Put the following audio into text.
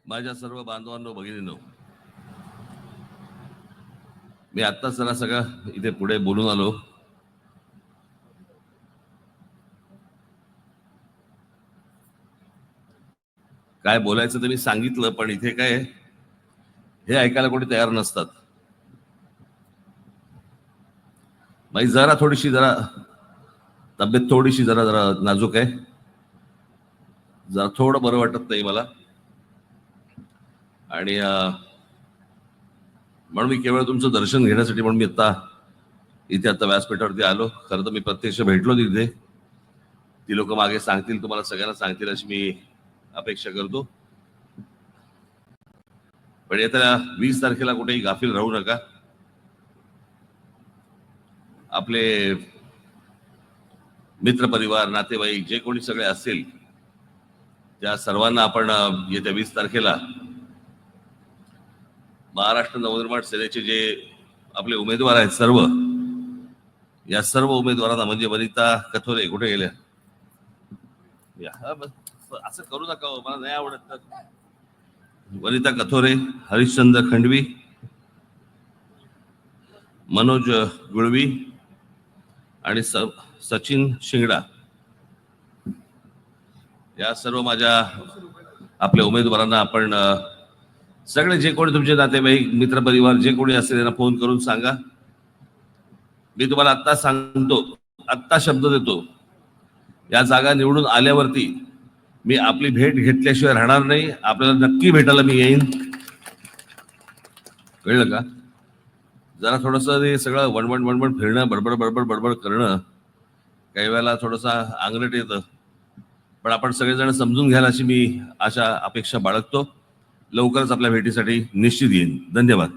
माझ्या सर्व बांधवांनो भगिनींनो, मी आत्ताच जरा सगळं इथे पुढे बोलून आलो. काय बोलायचं ते मी सांगितलं, पण इथे काय हे ऐकायला कोणी तयार नसतात. माझी जरा तब्येत थोडीशी जरा नाजूक आहे. जरा थोडं बरं वाटत नाही मला, आणि म्हणून मी केवळ तुमचं दर्शन घेण्यासाठी म्हणून मी आता व्यासपीठावरती आलो. खरं तर मी प्रत्यक्ष भेटलो तिथे. ती लोक मागे सांगतील, तुम्हाला सगळ्यांना सांगतील अशी मी अपेक्षा करतो. पण येत्या 20 तारखेला कुठेही गाफील राहू नका. आपले मित्रपरिवार, नातेवाईक जे कोणी सगळे असतील त्या सर्वांना आपण येत्या 20 तारखेला महाराष्ट्र नवनिर्माण सेनेचे जे आपले उमेदवार आहेत या सर्व उमेदवारांना, म्हणजे वनिता कथोरे कुठे गेल्या, असं करू नका, मला नाही आवडत. वनिता कथोरे, हरिश्चंद्र खंडवी, मनोज गुळवी आणि सचिन शिंगडा, या सर्व माझ्या आपल्या उमेदवारांना आपण सगळे जे कोणी तुमचे नातेवाईक, मित्रपरिवार जे कोणी असेल त्यांना फोन करून सांगा. मी तुम्हाला आत्ता सांगतो, आत्ता शब्द देतो, या जागा निवडून आल्यावरती मी आपली भेट घेतल्याशिवाय राहणार नाही. आपल्याला नक्की भेटायला मी येईन. कळलं का? जरा थोडस हे सगळं वणवण फिरणं, बडबड करणं काही वेळेला थोडंसं अंगलट येतं, पण आपण सगळेजण समजून घ्याल अशी मी अपेक्षा बाळगतो. लवकरच आपल्या भेटीसाठी निश्चित येईन. धन्यवाद.